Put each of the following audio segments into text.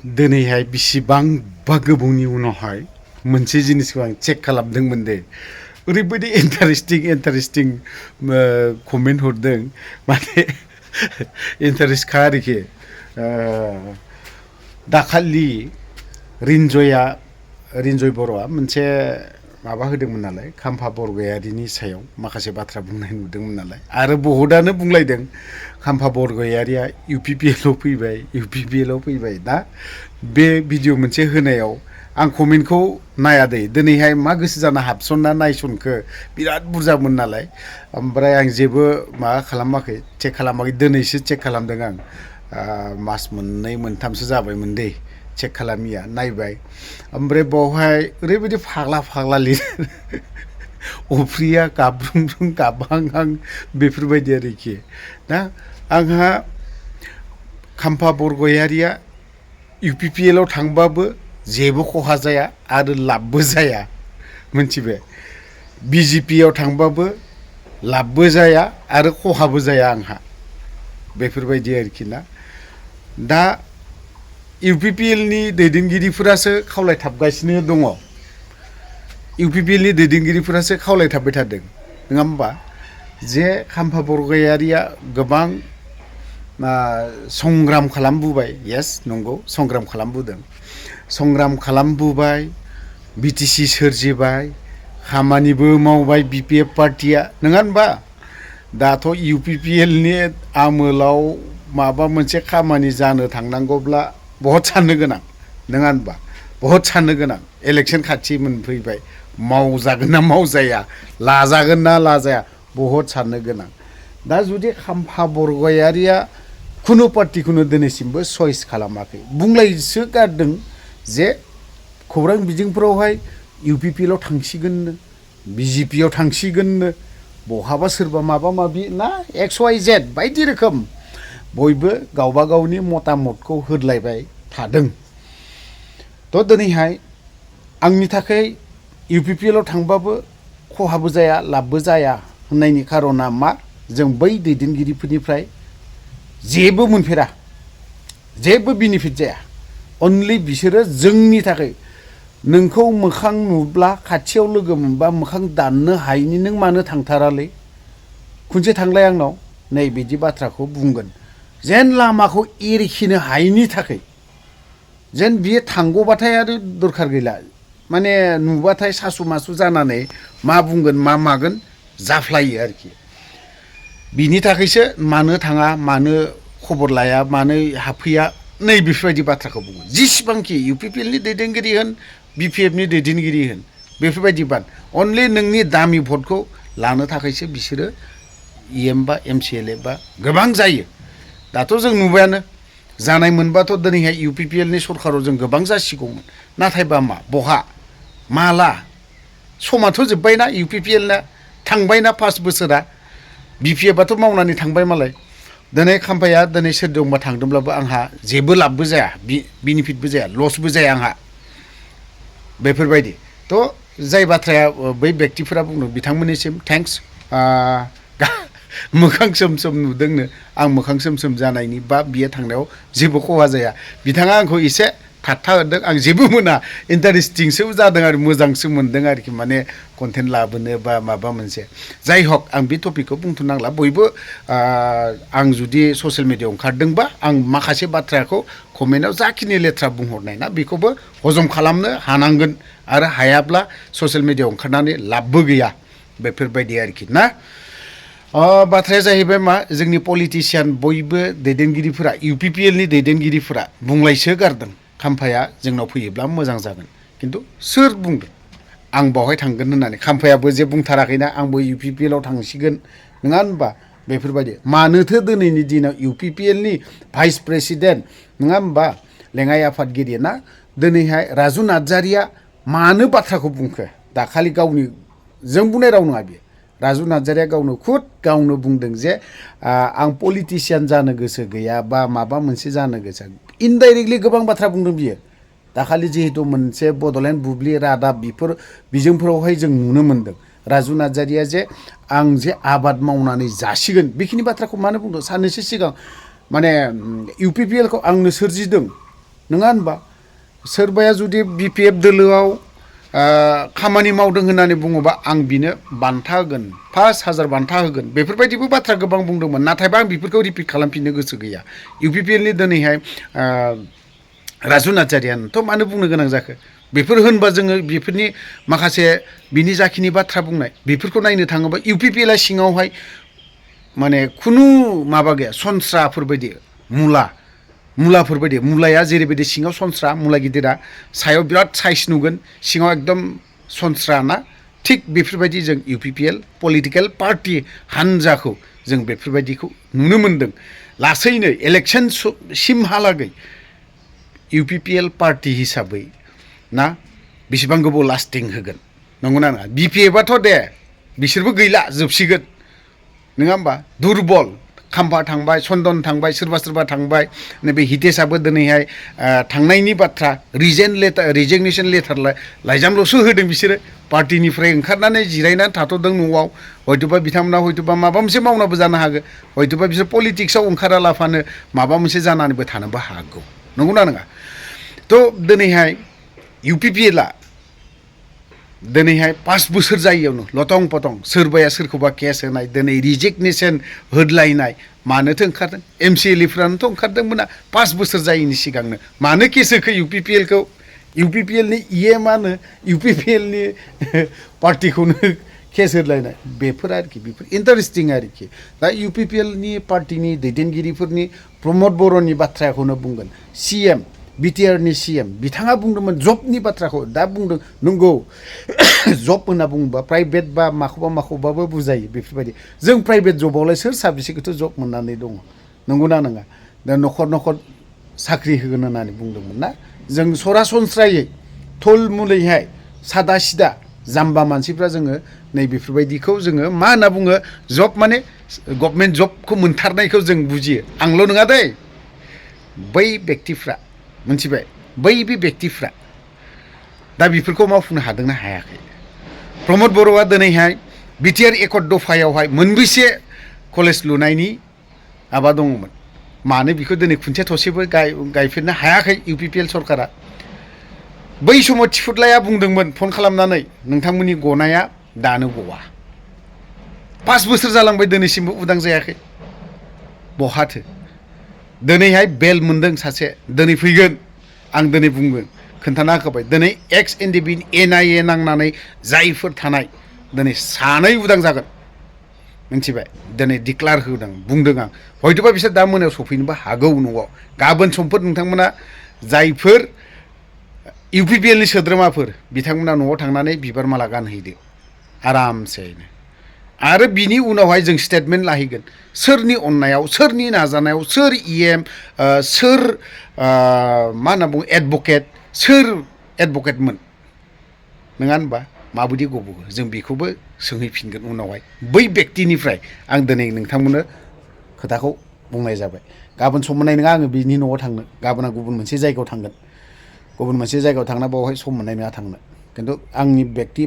दिनैहाय बेसेबांबा गोबावनि उनावहाय मोनसे जिनिसखौ आं चेक खालामदोंमोन दे ओरैबायदि इन्टारेस्टिं कमेन्ट हरदों माने इन्टारेस्टखा आरोखि दाखालि रिन्जय बर'आ मोनसे माबा होदोंमोन नालाय खाम्फा बरगयारिनि सायाव माखासे बाथ्रा बुंनाय नुदोंमोन नालाय आरो बहुतआनो बुंलायदों खाम्फा बरगयारिया इउपिपिएलआव फैबाय दा बे भिडिअ मोनसे होनायाव आं कमेन्टखौ नायादै दिनैहाय मा गोसो जाना हाबसनना नायसनखो बिराद बुरजामोन नालाय ओमफ्राय आं जेबो माबा खालामाखै चेक खालामाखै दिनैसो चेक खालामदों आं मास मोननै मोनथामसो जाबायमोन दै चेक खालामिया नायबाय ओमफ्राय बावहाय ओरैबायदि फाग्ला लिरो अफ्रिया गाब्रुं गाबहांहां बेफोरबायदि आरोखि दा आंहा खाम्फा बरगयारिया इउपिपिएलआव थांबाबो जेबो खहा जाया आरो लाबबो जाया मोनथिबाय बिजेपिआव थांबाबो लाबबो जाया आरो खहाबो जाया आंहा बेफोरबायदि आरोखि ना दा इउपिपिएलनि दैदेनगिरिफोरासो खावलायथाबगासिनो दङ इउपिपिएलनि दैदेनगिरिफोरासो खावलायथाबबाय थादों नङा होमबा जे खाम्फा बरगयारिया गोबां संग्राम खालामबोबाय येस नंगौ संग्राम खालामबोबाय बिटिसि सोरजिबाय खामानिबो मावबाय बिपिएफ पार्टिया नङा होनबा दाथ' इउपिपिएलनि आमोलाव माबा मोनसे खामानि जानो थांनांगौब्ला बहुत साननो गोनां नङा होनबा बहुत साननो गोनां इलेक्सन खाथि मोनफैबाय मावजागोन ना मावजाया लाजागोन ना लाजाया बहुत साननो गोनां दा जुदि खाम्फा बरगयारिया खुनु पार्टिखौनो दिनैसिमबो चइस खालामाखै बुंलायसो गारदों जे खौरां बिजोंफोरावहाय इउपिपिएलआव थांसिगोननो बिजेपिआव थांसिगोननो बहाबा सोरबा माबा माबि ना XYZ बायदि रोखोम बयबो गावबा गावनि मतामतखौ होदलायबाय थादों थ' दिनैहाय आंनि थाखाय इउपिपिएलआव थांबाबो खहाबो जाया लाबबो जाया होननायनि खारना मा जों बै दैदेनगिरिफोरनिफ्राय जेबो मोनफेरा जेबो बेनिफिट जाया अनलि बिसोरो जोंनि थाखाय नोंखौ मोखां नुब्ला खाथियाव लोगो मोनबा मोखां दाननो हायिनि नों मानो थांथारालै खनसे थांलाय आंनाव नै बिदि बाथ्राखौ बुंगोन जेन लामाखौ एरिखिनो हायिनि थाखाय जेन बियो थांगौबाथाय आरो दरखार गैला माने नुबाथाय सासु मासु जानानै मा बुंगोन मा मागोन जाफ्लायो आरोखि बिनि थाखायसो मानो थाङा मानो खबर लाया मानो हाबफैया नै बेफोरबायदि बाथ्राखौ बुङो जेसेबांखि इउपिपिएलनि दैदेनगिरि होन बिपिएफनि दैदेनगिरि होन बेफोरबायदि बान अनलि नोंनि दामि भटखौ लानो थाखायसो बिसोरो EM बा MCLA बा गोबां जायो दाथ' जों नुबायानो जानाय मोनबाथ' दिनैहाय इउपिपिएलनि सरखाराव जों गोबां जासिगौमोन नाथायबा मा बहा माला समाथ' जोब्बायना इउपिपिएलना थांबायना 5 बोसोरा बिपिएफआथ' मावनानै थांबाय मालाय दिनै खाम्फाया दिनै सोरजोंबा थांदोंब्लाबो आंहा जेबो लाबबो जाया बेनिफिटबो जाया लसबो जाया आंहा बेफोरबायदि थ' जाय बाथ्राया बै बेक्तिफोरा बुंदों बिथांमोननिसिम थेंक्स मोखां सोम नुदोंनो आं मोखां सोम जानायनि बा बियो थांनायाव जेबो खहा जाया बिथाङा आंखौ एसे थाथा होदों आं जेबो मोना इन्टारेस्टिंसो जादों आरो मोजांसो मोनदों आरोखि माने कन्टेन्ट लाबोनो बा माबा मोनसे जाय हक आं बे टपिकखौ बुंथ'नांला बयबो आं जुदि ससियेल मिडियायाव ओंखारदोंबा आं माखासे बाथ्राखौ कमेन्टआव जाखिनि लेथ्रा बुंहरनाय ना बेखौबो हजम खालामनो हानांगोन आरो हायाब्ला ससियेल मिडियायाव ओंखारनानै लाबबो गैया बेफोरबायदि आरोखि ना बाथ्राया जाहैबाय मा जोंनि पलिटिसियान बयबो दैदेनगिरिफोरा इउपिपिएलनि दैदेनगिरिफोरा बुंलायसो गारदों खाम्फाया जोंनाव फैयोब्ला मोजां जागोन खिन्थु सोर बुंदों आं बावहाय थांगोन होननानै खाम्फायाबो जे बुंथाराखैना आंबो इउपिपिएलआव थांसिगोन नङा होनबा बेफोरबायदि मानोथो दिनैनि दिनाव इउपिपिएलनि भाइस प्रेसिडेन्ट नङा होनबा लेङाइ आफादगिरि ना दिनैहाय राजु नार्जारिया मानो बाथ्राखौ बुंखो दाखालि गावनि जों बुंनाय राव नङा बियो राजु नार्जारिया गावनो बुंदों जे आं पलिटिसियान जानो गोसो गैया बा माबा मोनसे जानो गोसो इनडाइरेक्टलि गोबां बाथ्रा बुंदों बियो दाखालि जिहेतु मोनसे बड'लेण्ड बुब्लि रादाब बेफोर बिजोंफोरावहाय जों नुनो मोन्दों राजु नार्जारिया जे आं जे आबाद मावनानै जासिगोन बेखिनि बाथ्राखौ मानो बुंदों साननैसो सिगां माने इउपिपिएलखौ आंनो सोरजिदों नङा होनबा सोरबाया जुदि BPF दोलोआव खामानि मावदों होननानै बुङोबा आं बिनो बान्था होगोन 5,000 बान्था होगोन बेफोरबायदिबो बाथ्रा गोबां बुंदोंमोन नाथायबा आं बेफोरखौ रिपिट खालामफिननो गोसो गैया UPPLनि दिनैहाय राजु नार्जारियानोथ' मानो बुंनो गोनां जाखो बेफोर होनबा जोङो बेफोरनि माखासे बिनि जाखिनि बाथ्रा बुंनाय बेफोरखौ नायनो थाङोबा UPPLआ सिङावहाय माने खुनु माबा गैया सनस्राफोरबायदि मुलाफोरबायदि मुलाया जेरैबायदि सिङाव सनस्रा मुला गिदिरा सायाव बिराद साइज नुगोन सिङाव एकदम सनस्रा ना थिग बेफोरबायदि जों UPPL पलिटिकेल पार्टि हान्जाखौ जों बेफोरबायदिखौ नुनो मोन्दों लासैनो इलेक्सन सिमहालागै UPPL पार्टि हिसाबै ना बेसेबां गोबाव लास्टिं होगोन नंगौना नङा BPFआथ' दे बिसोरबो गैला जोबसिगोन नङा होमबा दुरबल खाम्फा थांबाय सन्दन थांबाय सोरबा थांबाय नैबे हितेशआबो दिनैहाय थांनायनि बाथ्रा रिजेगनेसन लेटार लाइजामल'सो होदों बिसोरो पार्टिनिफ्राय ओंखारनानै जिरायनानै थाथ'दों न'आव हयथ'बा बिथांमोना हयथ'बा माबा मोनसे मावनाबो जानो हागौ हयथ'बा बिसोर पलिटिक्सआव ओंखारालाफानो माबा मोनसे जानानैबो थानोबो हागौ नंगौना नङा थ' दिनैहाय UPPLआ दिनैहाय 5 बोसोर जायैयावनो लथं पथं सोरबाया सोरखौबा केस होनाय दिनै रिजेगनेसन होदलायनाय मानोथो ओंखारदों MCLAफ्रानोथ' ओंखारदोंमोन 5 बोसोर जायैनि सिगांनो मानो केस होखो UPPLनि EMआनो UPPLनि पार्टिखौनो केस होदलायनाय बेफोर आरोखि बेफोर इन्टारेस्टिं आरोखि दा UPPLनि पार्टिनि दैदेनगिरिफोरनि प्रमद बर'नि बाथ्राखौनो बुंगोन CM BTRनि CM बिथाङा बुंदोंमोन जबनि बाथ्राखौ दा बुंदों नंगौ जब होनना बुङोबा प्राइभेट बा माखौबाबो बुजायो बेफोरबायदि जों प्राइभेट जबावलाय सोर साबेसेखौथ' जब मोननानै दङ नंगौना नङा दा न'खर साख्रि होगोन होननानै बुंदोंमोन ना जों सरासनस्रायै थुलमुलैहाय सादा सिदा जाम्बा मानसिफ्रा जोङो नै बेफोरबायदिखौ जोङो मा होनना बुङो जब माने गभर्नमेन्ट जबखौ मोनथारनायखौ जों बुजियो आंल' नङा दै बै बेक्तिफ्रा मोनथिबाय बै बेक्तिफ्रा दा बेफोरखौ मावफुंनो हादोंना हायाखै प्रमद बर'आ दिनैहाय BTR एकर्ड दफायावहाय मोनबेसे कलेज लुनायनि माबा दङमोन मानो बेखौ दिनै खुन्थिया थसेबो गायफेरनो हायाखै UPPL सरकारा बै समाव थिफुदलाया बुंदोंमोन फन खालामनानै नोंथांमोननि गनाया दानो गवा 5 बोसोर जालांबाय दिनैसिमबो उदां जायाखै बहाथो दिनैहाय बेल मोनदों सासे दिनै फैगोन आं दिनै बुंगोन खोन्थाना होखाबाय दिनै एक्स NDB NIA नांनानै जायफोर थानाय दिनै सानै उदां जागोन मिथिबाय दिनै डिक्लार होदों बुंदों आं हयथ'बा बिसोर दा मोनायाव सफैनोबो हागौ न'आव गाबोन समफोर नोंथांमोना जायफोर UPPLनि सोद्रोमाफोर बिथांमोना न'आव थांनानै बिबार माला गानहैदो आरामसेनो आरो बिनि उनावहाय जों स्टेटमेन्ट लाहैगोन सोरनि अननायाव सोरनि नाजानायाव सोर EM सोर मा होनना बुङो एडभकेट सोर एडभकेटमोन नङा होनबा माबायदि गबोगो जों बेखौबो सोंहैफिनगोन उनावहाय बै बेक्तिनिफ्राय आं दिनै नोंथांमोननो खोथाखौ बुंनाय जाबाय गाबोन सम मोननाय नङा आङो बिनि न'आव थांनो गाबोन आं गुबुन मोनसे जायगायाव थांगोन गुबुन मोनसे जायगायाव थांना बावहाय सम मोननाय नङा थांनो खिन्थु आंनि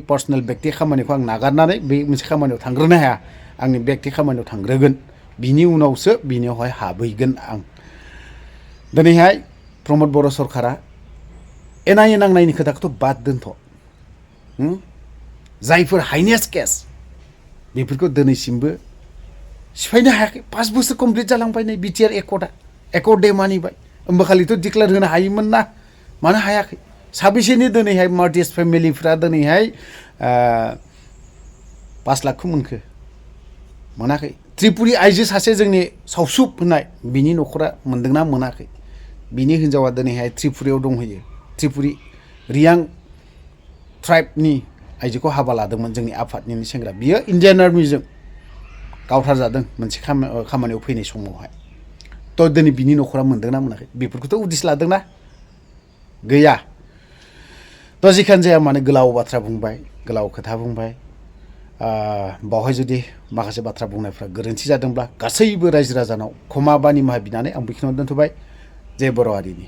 पार्सनेल बेक्ति खामानिखौ आं नागारनानै बे मोनसे खामानियाव थांग्रोनो हाया आंनि बेक्ति खामानियाव थांग्रोगोन बिनि उनावसो बिनियावहाय हाबहैगोन आं दिनैहाय प्रमद बर' सरकारा NIA नांनायनि खोथाखौथ' बाद दोनथ' जायफोर हाइनेस्ट केस बेफोरखौ दिनैसिमबो सिफायनो हायाखै 5 बोसोर कमप्लिट जालांबाय नै BTR एकर्ड दे मानिबाय होमबा खालिथ' डिक्लेयार होनो हायोमोन ना मानो हायाखै साबेसेनि दिनैहाय मार्टिस फेमिलिफ्रा दिनैहाय 5 लाखखौ मोनखो मोनाखै त्रिपुरि आइजो सासे जोंनि सावसुब होननाय बिनि न'खरा मोनदोंना मोनाखै बिनि हिन्जावा दिनैहाय त्रिपुरायाव दंहैयो त्रिपुरि रियां ट्राइबनि आइजोखौ हाबा लादोंमोन जोंनि आफादनि सेंग्रा बियो इन्डियान आर्मिजों गावथारजादों मोनसे खामानियाव फैनाय समावहाय थ' दिनै बिनि न'खरा मोनदोंना मोनाखै बेफोरखौथ' उदिस लादोंना गैया थ' जिखियानो जाया मानो गोलाव बाथ्रा बुंबाय गोलाव खोथा बुंबाय बावहाय जुदि माखासे बाथ्रा बुंनायफ्रा गोरोन्थि जादोंब्ला गासैबो रायजो राजानाव क्षमा बा निमाहा बिनानै आं बेखिनियावनो दोनथ'बाय जय बर' हारिनि